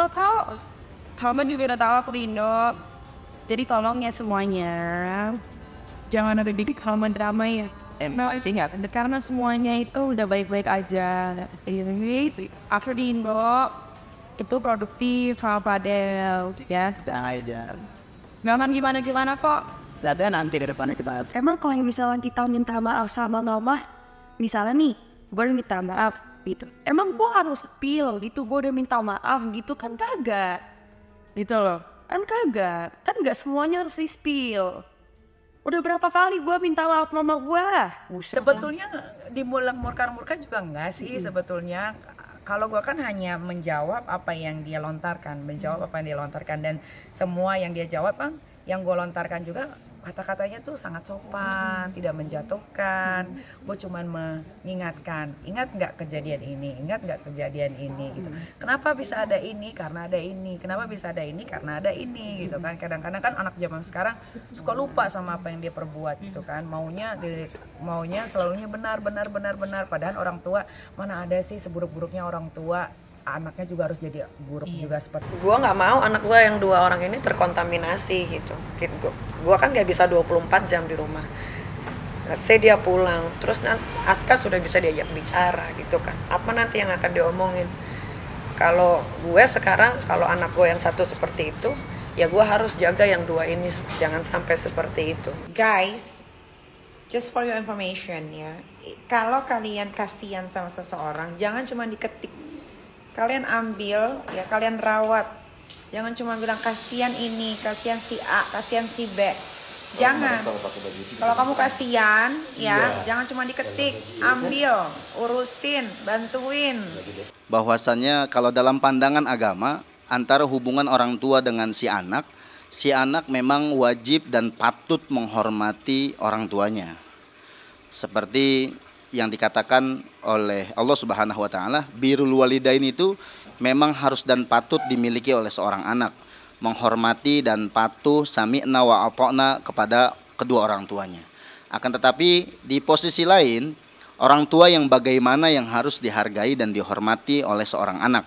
tahu. Hamba juga udah tahu aku Indo. Jadi tolong ya semuanya, jangan ada didik hama drama ya. Emang ingat, karena semuanya itu udah baik-baik aja. Ini after di Indo itu produktif, Fadel, ya. Tenang aja. Jangan gimana-gimana kok. Lihatnya nanti ke depannya kita. Emang kalau misalnya kita minta maaf sama mama, misalnya nih, gue minta maaf gitu. Emang gue harus spill gitu, gue udah minta maaf gitu kan kagak. Gitu loh. Kan kagak, kan nggak semuanya harus di-spill. Udah berapa kali gue minta maaf mama gue? Sebetulnya dimurka juga enggak sih sebetulnya. Kalau gue kan hanya menjawab apa yang dia lontarkan, dan semua yang dia jawab kan, yang gue lontarkan juga kata-katanya tuh sangat sopan, tidak menjatuhkan. Gue cuman mengingatkan, ingat nggak kejadian ini, gitu. Kenapa bisa ada ini? Karena ada ini. Kenapa bisa ada ini? Karena ada ini, gitu kan. Kadang-kadang kan anak zaman sekarang suka lupa sama apa yang dia perbuat, gitu kan. Maunya selalunya benar. Padahal orang tua, mana ada sih seburuk-buruknya orang tua, anaknya juga harus jadi buruk juga seperti itu. Gue nggak mau anak gue yang 2 orang ini terkontaminasi gitu. Gue kan nggak bisa 24 jam di rumah. Let's say dia pulang, terus nanti Aska sudah bisa diajak bicara gitu kan. Apa nanti yang akan diomongin? Kalau gue sekarang, kalau anak gue yang satu seperti itu, ya gue harus jaga yang 2 ini jangan sampai seperti itu. Guys, just for your information ya, kalau kalian kasihan sama seseorang, jangan cuma diketik. Kalian ambil, ya kalian rawat. Jangan cuma bilang kasihan ini, kasihan si A, kasihan si B. Jangan. Kalau kamu kasihan, ya jangan cuma diketik. Ambil, urusin, bantuin. Bahwasannya kalau dalam pandangan agama, antara hubungan orang tua dengan si anak memang wajib dan patut menghormati orang tuanya. Seperti yang dikatakan oleh Allah Subhanahu wa taala, birrul walidain itu memang harus dan patut dimiliki oleh seorang anak, menghormati dan patuh sami'na wa ata'na kepada kedua orang tuanya. Akan tetapi di posisi lain, orang tua yang bagaimana yang harus dihargai dan dihormati oleh seorang anak.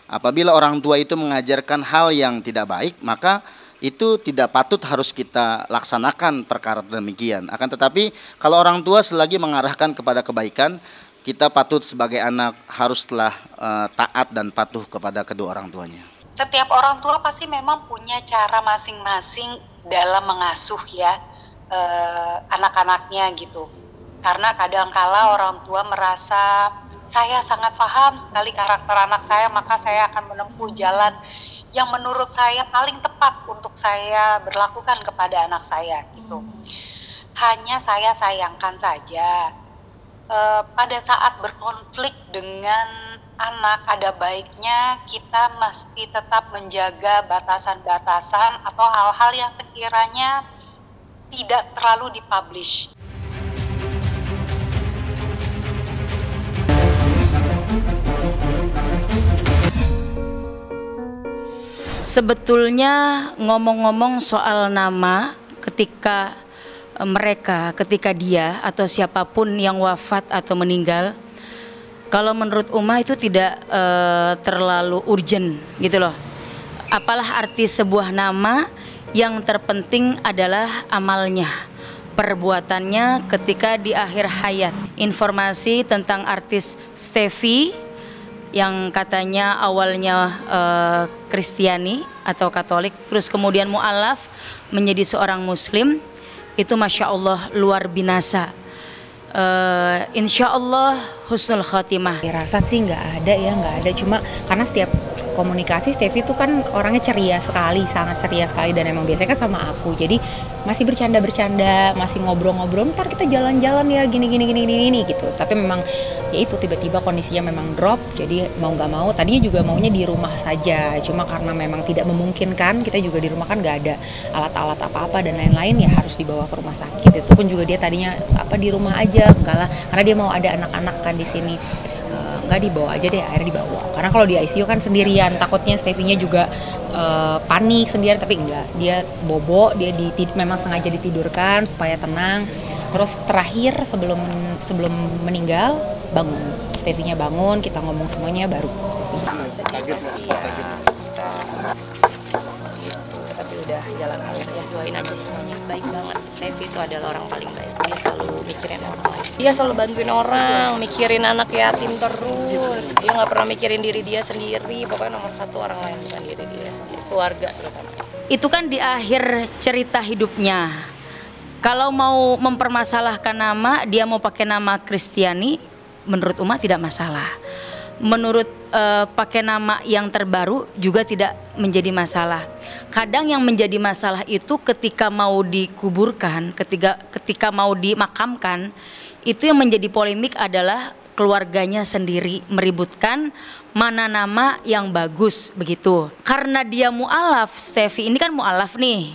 Apabila orang tua itu mengajarkan hal yang tidak baik, maka itu tidak patut harus kita laksanakan perkara demikian. Akan tetapi kalau orang tua selagi mengarahkan kepada kebaikan, kita patut sebagai anak haruslah taat dan patuh kepada kedua orang tuanya. Setiap orang tua pasti memang punya cara masing-masing dalam mengasuh ya anak-anaknya gitu. Karena kadangkala orang tua merasa saya sangat paham sekali karakter anak saya, maka saya akan menempuh jalan yang menurut saya paling tepat untuk saya berlakukan kepada anak saya gitu. Hanya saya sayangkan saja pada saat berkonflik dengan anak, ada baiknya kita mesti tetap menjaga batasan-batasan atau hal-hal yang sekiranya tidak terlalu dipublish. Sebetulnya ngomong-ngomong soal nama, ketika dia atau siapapun yang wafat atau meninggal, kalau menurut Umah itu tidak terlalu urgent gitu loh. Apalah arti sebuah nama, yang terpenting adalah amalnya, perbuatannya ketika di akhir hayat. Informasi tentang artis Stefy yang katanya awalnya Kristiani atau Katolik, terus kemudian mu'alaf menjadi seorang Muslim, itu Masya Allah luar binasa. Insya Allah husnul khotimah. Rasa sih nggak ada, cuma karena setiap komunikasi Stefy itu kan orangnya ceria sekali, sangat ceria sekali, dan emang biasanya kan sama aku, jadi masih bercanda-bercanda, masih ngobrol-ngobrol, ntar kita jalan-jalan ya gini gitu. Tapi memang ya itu tiba-tiba kondisinya memang drop, jadi mau nggak mau tadinya juga maunya di rumah saja, cuma karena memang tidak memungkinkan, kita juga di rumah kan nggak ada alat-alat apa-apa dan lain-lain, ya harus dibawa ke rumah sakit. Itu pun juga dia tadinya di rumah aja, enggak lah, karena dia mau ada anak-anak kan di sini. Nggak, dibawa aja deh, akhirnya dibawa, karena kalau di ICU kan sendirian, takutnya Stefy-nya juga panik sendirian, tapi enggak, dia bobo, dia memang sengaja ditidurkan supaya tenang. Terus terakhir sebelum meninggal bangun, Stefy-nya bangun, kita ngomong semuanya baru. Kaget. gitu. Tapi udah jalan akhir ya, doain aja semuanya. Baik banget, Steffi itu adalah orang paling baik. Dia selalu mikirin orang lain, dia selalu bantuin orang, mikirin anak yatim terus. Dia nggak pernah mikirin diri dia sendiri. Pokoknya nomor satu orang lain, bukan diri dia sendiri, keluarga terutama. Itu kan di akhir cerita hidupnya. Kalau mau mempermasalahkan nama, dia mau pakai nama Kristiani, menurut Uma tidak masalah. Menurut pakai nama yang terbaru juga tidak menjadi masalah. Kadang yang menjadi masalah itu ketika mau dikuburkan, ketika mau dimakamkan, itu yang menjadi polemik adalah keluarganya sendiri meributkan mana nama yang bagus begitu. Karena dia mu'alaf, Steffi ini kan mu'alaf nih,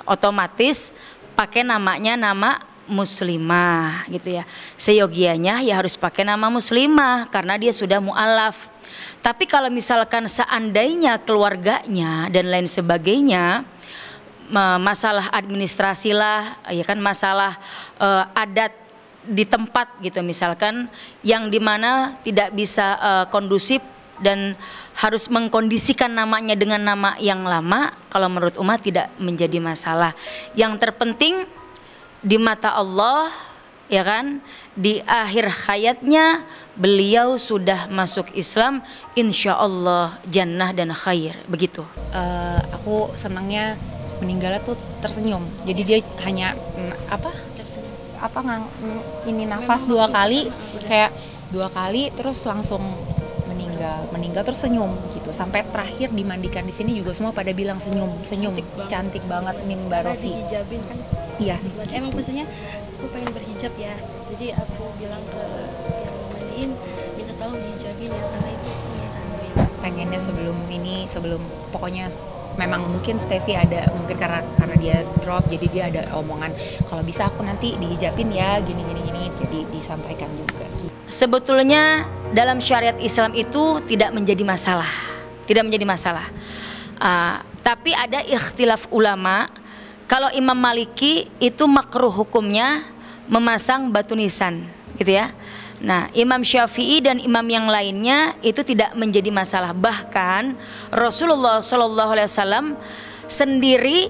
otomatis pakai namanya nama muslimah gitu ya. Seyogianya ya harus pakai nama muslimah karena dia sudah mu'alaf. Tapi kalau misalkan seandainya keluarganya dan lain sebagainya, masalah administrasi lah, ya kan, masalah adat di tempat gitu misalkan, yang dimana tidak bisa kondusif dan harus mengkondisikan namanya dengan nama yang lama, kalau menurut Uma tidak menjadi masalah. Yang terpenting di mata Allah, ya kan, di akhir hayatnya beliau sudah masuk Islam, insya Allah jannah dan khair, begitu. Aku senangnya meninggalnya tuh tersenyum. Jadi dia hanya ini nafas dua kali, kayak 2 kali terus langsung meninggal terus senyum gitu. Sampai terakhir dimandikan di sini juga semua pada bilang senyum, cantik banget nih Mbak Rofi. Dihijabin kan? Iya. Emang maksudnya aku pengen berhijab ya. Jadi aku bilang ke yang mandiin minta tolong dihijabin ya, karena itu permintaan beliau. Pengennya sebelum pokoknya memang mungkin Steffi ada, mungkin karena dia drop jadi dia ada omongan kalau bisa aku nanti dihijabin ya gini, jadi disampaikan juga. Sebetulnya dalam syariat Islam itu tidak menjadi masalah, tapi ada ikhtilaf ulama. Kalau Imam Maliki itu makruh hukumnya memasang batu nisan gitu ya. Nah, Imam Syafi'i dan imam yang lainnya itu tidak menjadi masalah. Bahkan Rasulullah SAW sendiri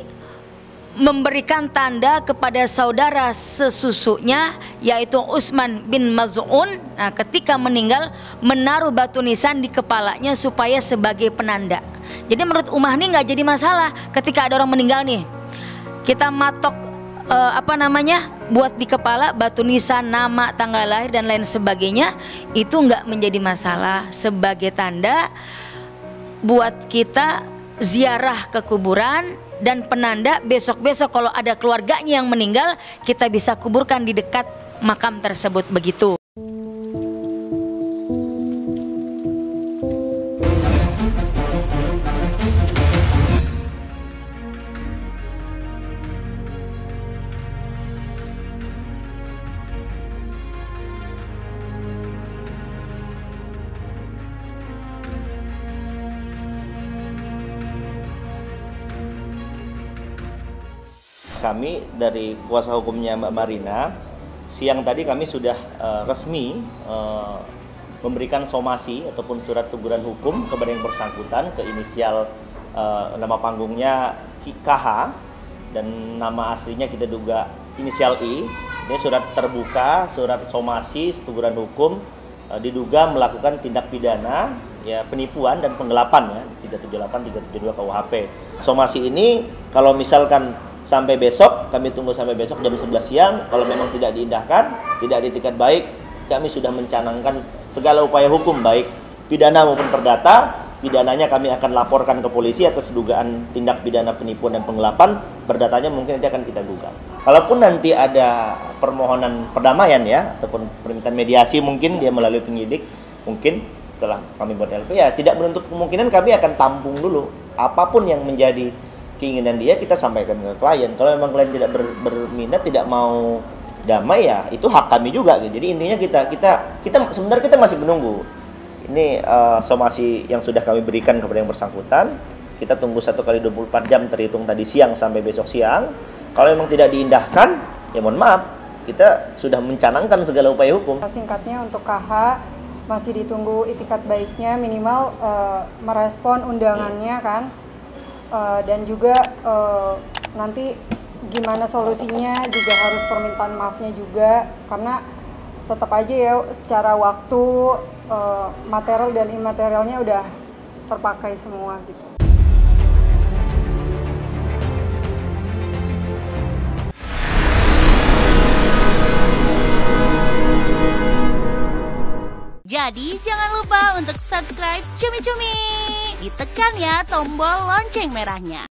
memberikan tanda kepada saudara sesusunya yaitu Utsman bin Maz'un. Nah, ketika meninggal menaruh batu nisan di kepalanya supaya sebagai penanda. Jadi menurut Umah nih nggak jadi masalah ketika ada orang meninggal nih, kita matok buat di kepala batu nisan, nama, tanggal lahir dan lain sebagainya, itu nggak menjadi masalah sebagai tanda buat kita ziarah ke kuburan dan penanda besok-besok kalau ada keluarganya yang meninggal kita bisa kuburkan di dekat makam tersebut begitu. Kami dari kuasa hukumnya Mbak Marina, siang tadi kami sudah resmi memberikan somasi ataupun surat teguran hukum kepada yang bersangkutan ke inisial nama panggungnya KH dan nama aslinya kita duga inisial I. Ini surat terbuka, surat somasi, teguran hukum diduga melakukan tindak pidana ya penipuan dan penggelapan ya 378 372 KUHP. Somasi ini kalau misalkan sampai besok, kami tunggu sampai besok jam 11 siang. Kalau memang tidak diindahkan, tidak ditingkat baik, kami sudah mencanangkan segala upaya hukum baik pidana maupun perdata. Pidananya kami akan laporkan ke polisi atas dugaan tindak pidana penipuan dan penggelapan. Perdatanya mungkin nanti akan kita gugat. Kalaupun nanti ada permohonan perdamaian ya ataupun permintaan mediasi, mungkin dia melalui penyidik, mungkin setelah kami buat LP ya tidak menutup kemungkinan kami akan tampung dulu apapun yang menjadi keinginan dia, kita sampaikan ke klien. Kalau memang klien tidak berminat, tidak mau damai ya itu hak kami juga gitu. Jadi intinya kita sebenarnya kita masih menunggu. Ini somasi yang sudah kami berikan kepada yang bersangkutan. Kita tunggu 1 kali 24 jam terhitung tadi siang sampai besok siang. Kalau memang tidak diindahkan, ya mohon maaf, kita sudah mencanangkan segala upaya hukum. Singkatnya untuk KH masih ditunggu itikat baiknya, minimal merespon undangannya kan. dan juga nanti gimana solusinya juga harus permintaan maafnya juga, karena tetap aja ya secara waktu material dan imaterialnya udah terpakai semua gitu. Jadi jangan lupa untuk subscribe Cumi Cumi. Ditekan ya tombol lonceng merahnya.